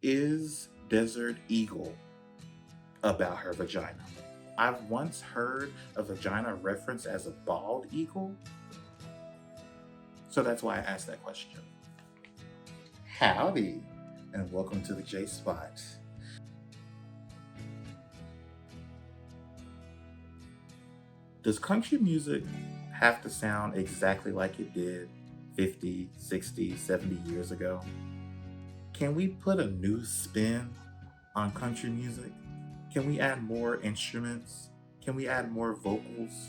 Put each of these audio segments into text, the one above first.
Is Desert Eagle about her vagina? I've once heard a vagina referenced as a bald eagle, so that's why I asked that question. Howdy, and welcome to the J Spot. Does country music have to sound exactly like it did 50, 60, 70 years ago? Can we put a new spin on country music? Can we add more instruments? Can we add more vocals?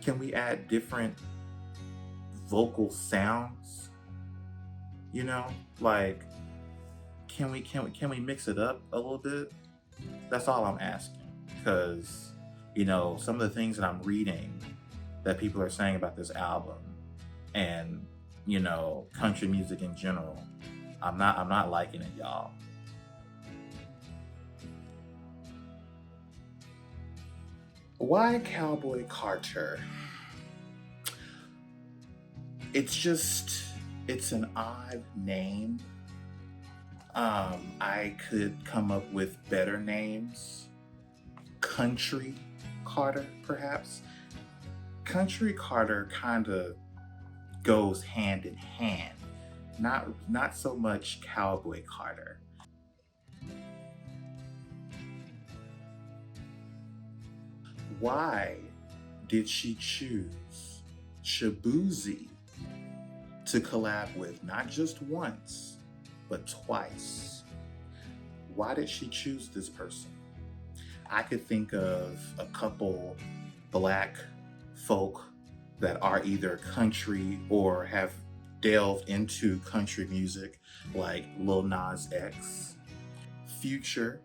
Can we add different vocal sounds? You know, like can we mix it up a little bit? That's all I'm asking. Because, some of the things that I'm reading that people are saying about this album and, country music in general, I'm not liking it, y'all. Why Cowboy Carter? It's an odd name. I could come up with better names. Country Carter, perhaps. Country Carter kind of goes hand in hand. Not so much Cowboy Carter. Why did she choose Shabuzi to collab with not just once, but twice? Why did she choose this person? I could think of a couple black folk that are either country or have delved into country music, like Lil Nas X. Future,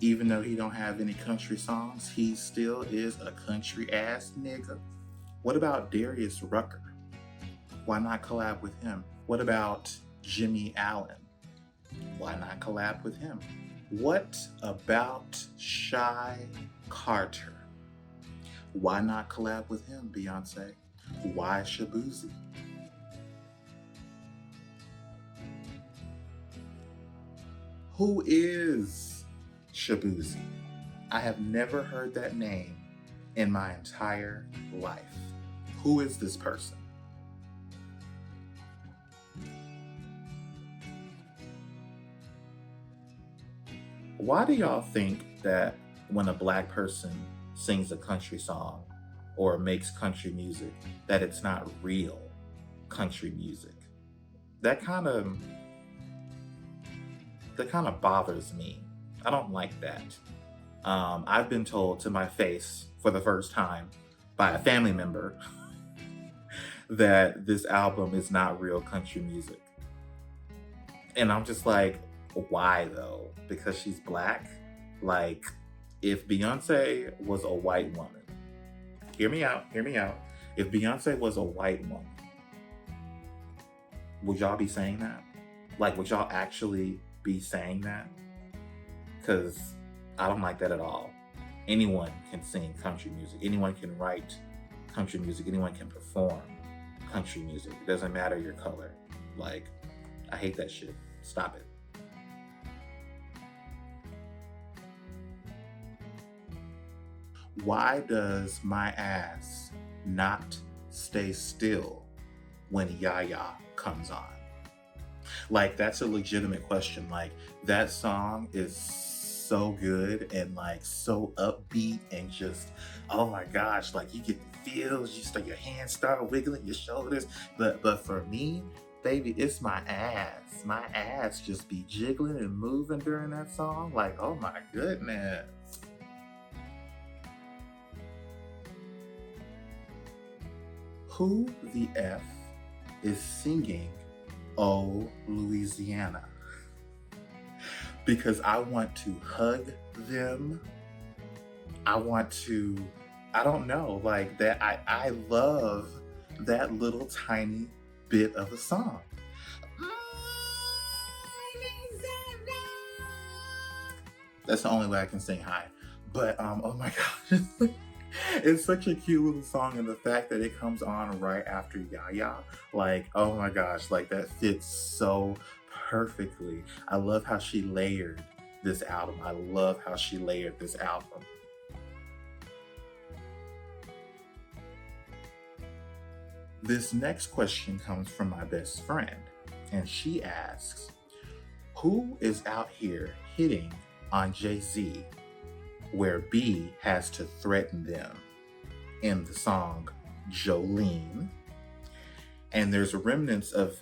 even though he don't have any country songs, he still is a country ass nigga. What about Darius Rucker? Why not collab with him? What about Jimmy Allen? Why not collab with him? What about Shy Carter? Why not collab with him, Beyonce? Why Shabuzi? Who is Shabuzi? I have never heard that name in my entire life. Who is this person? Why do y'all think that when a black person sings a country song or makes country music, that it's not real country music? That kind of bothers me. I don't like that. I've been told to my face for the first time by a family member that this album is not real country music. And I'm just like, why though? Because she's black? Like, if Beyonce was a white woman, hear me out. If Beyonce was a white woman, would y'all be saying that? Like, would y'all actually be saying that? Because I don't like that at all. Anyone can sing country music. Anyone can write country music. Anyone can perform country music. It doesn't matter your color. Like, I hate that shit. Stop it. Why does my ass not stay still when Yaya comes on? Like, that's a legitimate question. Like, that song is so good and like so upbeat and just, oh my gosh, like you get the feels, your hands start wiggling, your shoulders. But for me, baby, it's my ass. My ass just be jiggling and moving during that song. Like, oh my goodness. Who the F is singing Oh Louisiana? Because I want to hug them. I want to, I don't know, like that. I love that little tiny bit of a song. That's the only way I can sing high. But oh my gosh. It's such a cute little song, and the fact that it comes on right after Yaya, like, oh my gosh, like that fits so perfectly. I love how she layered this album. I love how she layered this album. This next question comes from my best friend, and she asks, who is out here hitting on Jay-Z where B has to threaten them in the song Jolene? And there's remnants of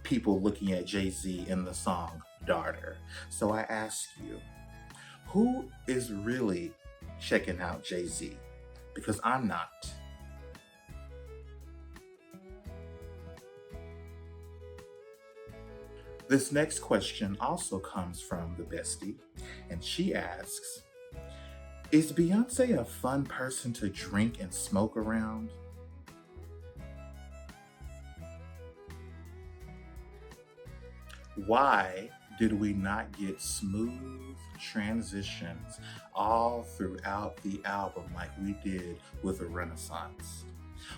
people looking at Jay-Z in the song Daughter. So I ask you, who is really checking out Jay-Z? Because I'm not. This next question also comes from the Bestie, and she asks, is Beyonce a fun person to drink and smoke around? Why did we not get smooth transitions all throughout the album like we did with the Renaissance?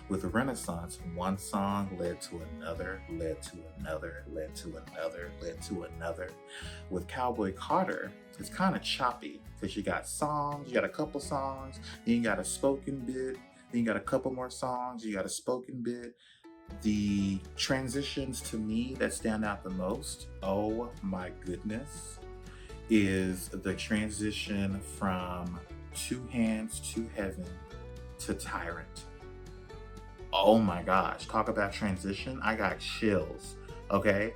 With the Renaissance, one song led to another, led to another, led to another, led to another. With Cowboy Carter, it's kind of choppy because you got songs, you got a couple songs, then you got a spoken bit, then you got a couple more songs, you got a spoken bit. The transitions to me that stand out the most, oh my goodness, is the transition from Two Hands to Heaven to Tyrant. Oh my gosh, talk about transition. I got chills, okay?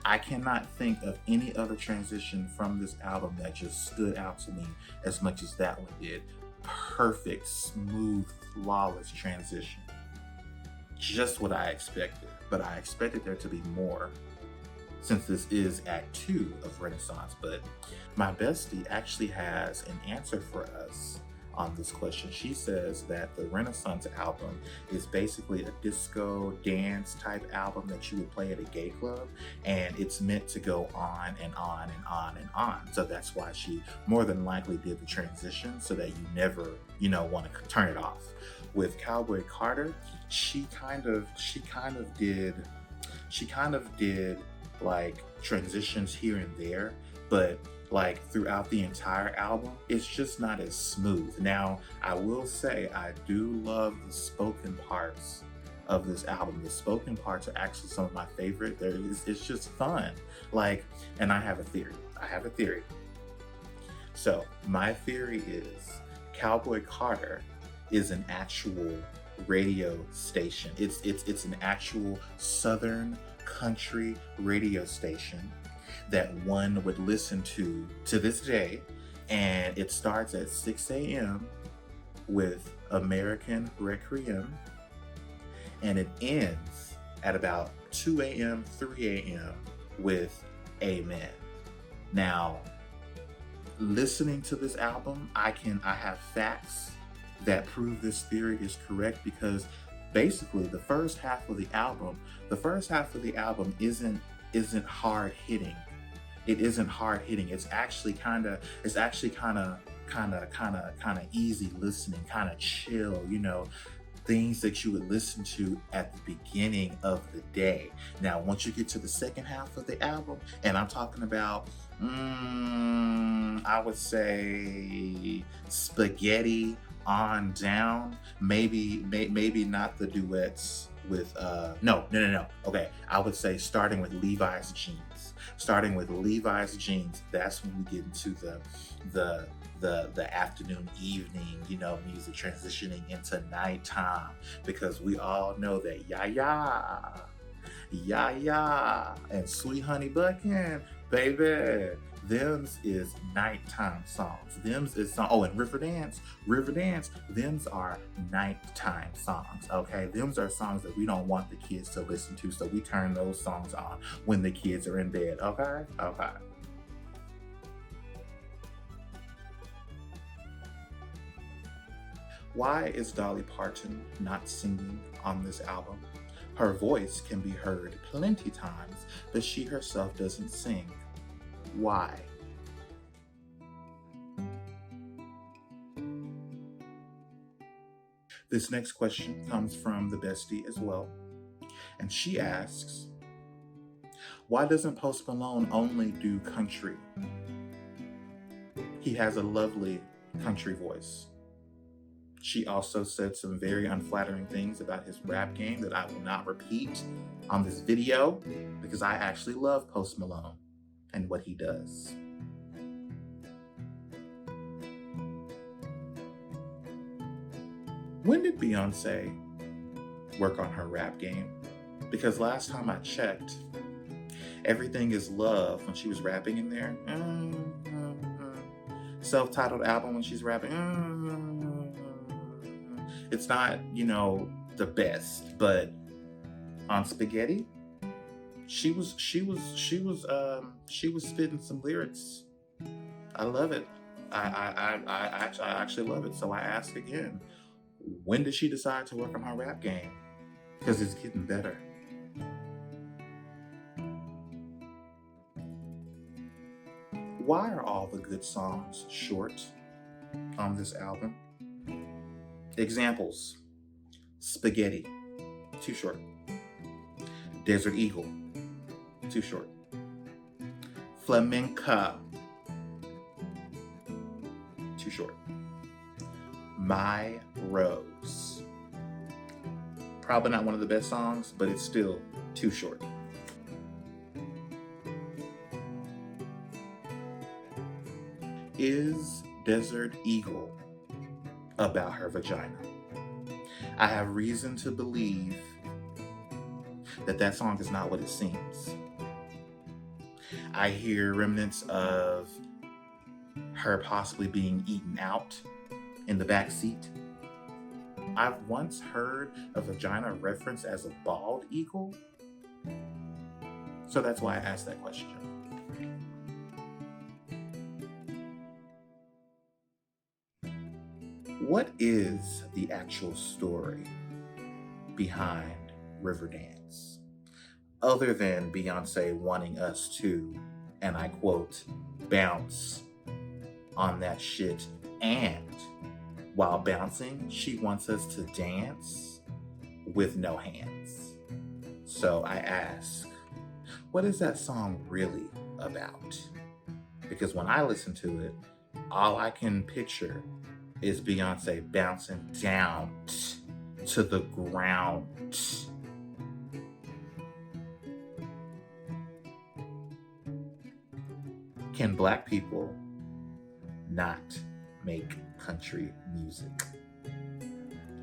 I cannot think of any other transition from this album that just stood out to me as much as that one did. Perfect, smooth, flawless transition. Just what I expected, but I expected there to be more since this is Act 2 of Renaissance. But my bestie actually has an answer for us on this question. She says that the Renaissance album is basically a disco dance type album that you would play at a gay club, and it's meant to go on and on and on and on. So that's why she more than likely did the transition so that you never, want to turn it off. With Cowboy Carter, she kind of did like transitions here and there, but like throughout the entire album, it's just not as smooth. Now, I will say I do love the spoken parts of this album. The spoken parts are actually some of my favorite. It's just fun. And I have a theory. So my theory is Cowboy Carter is an actual radio station. It's an actual Southern country radio station that one would listen to this day, and it starts at 6 a.m. with American Requiem, and it ends at about 2 a.m., 3 a.m. with Amen. Now, listening to this album, I have facts that prove this theory is correct, because basically the first half of the album isn't hard hitting. It isn't hard hitting. It's actually kind of easy listening, kind of chill, things that you would listen to at the beginning of the day. Now, once you get to the second half of the album, and I'm talking about, I would say Spaghetti on down, maybe not the duets with no. Okay, I would say starting with Levi's jeans. That's when we get into the afternoon, evening, music transitioning into nighttime, because we all know that yaya and Sweet Honey Buckin', baby, thems is nighttime songs. And Riverdance, thems are nighttime songs, okay? Thems are songs that we don't want the kids to listen to, so we turn those songs on when the kids are in bed, okay? Okay. Why is Dolly Parton not singing on this album? Her voice can be heard plenty times, but she herself doesn't sing. Why? This next question comes from the bestie as well, and she asks, Why doesn't Post Malone only do country? He has a lovely country voice. She also said some very unflattering things about his rap game that I will not repeat on this video because I actually love Post Malone and what he does. When did Beyonce work on her rap game? Because last time I checked, Everything Is Love when she was rapping in there. Self-titled album when she's rapping. It's not, the best, but on Spaghetti, she was spitting some lyrics. I love it. I actually love it. So I ask again, when did she decide to work on her rap game? Because it's getting better. Why are all the good songs short on this album? Examples: Spaghetti, too short. Desert Eagle, too short. Flamenca, too short. My Rose, probably not one of the best songs, but it's still too short. Is Desert Eagle about her vagina? I have reason to believe that song is not what it seems. I hear remnants of her possibly being eaten out in the back seat. I've once heard a vagina referenced as a bald eagle, so that's why I asked that question. What is the actual story behind Riverdance? Other than Beyonce wanting us to, and I quote, bounce on that shit, and while bouncing, she wants us to dance with no hands. So I ask, what is that song really about? Because when I listen to it, all I can picture is Beyonce bouncing down to the ground. Can Black people not make country music?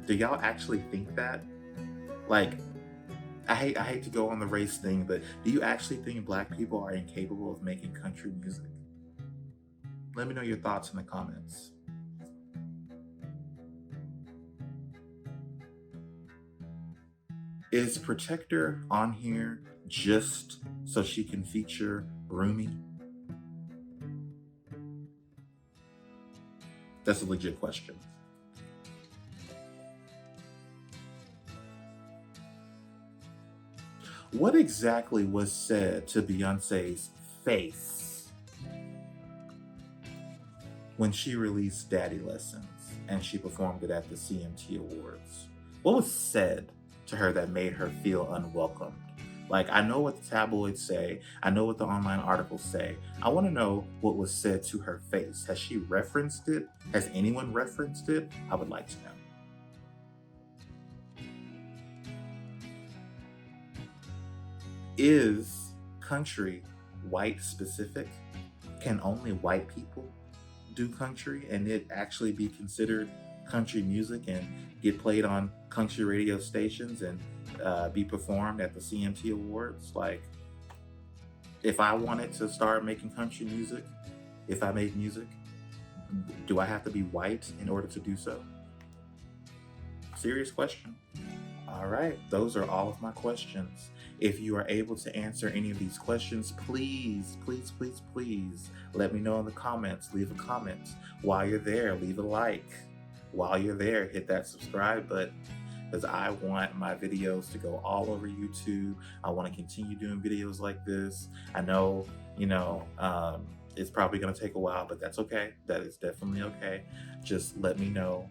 Do y'all actually think that? Like, I hate to go on the race thing, but do you actually think Black people are incapable of making country music? Let me know your thoughts in the comments. Is Protector on here just so she can feature Rumi? That's a legit question. What exactly was said to Beyonce's face when she released Daddy Lessons and she performed it at the CMT Awards? What was said to her that made her feel unwelcomed? Like, I know what the tabloids say. I know what the online articles say. I want to know what was said to her face. Has she referenced it? Has anyone referenced it? I would like to know. Is country white specific? Can only white people do country and it actually be considered country music and get played on country radio stations and be performed at the CMT Awards? Like, if I wanted to start making country music, if I make music, do I have to be white in order to do so? Serious question. All right, those are all of my questions. If you are able to answer any of these questions, please, please, please, please let me know in the comments. Leave a comment. While you're there, leave a like. While you're there, hit that subscribe button, because I want my videos to go all over YouTube. I want to continue doing videos like this. I know, it's probably going to take a while, but that's okay. That is definitely okay. Just let me know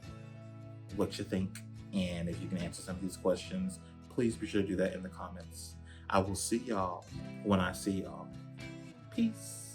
what you think. And if you can answer some of these questions, please be sure to do that in the comments. I will see y'all when I see y'all. Peace.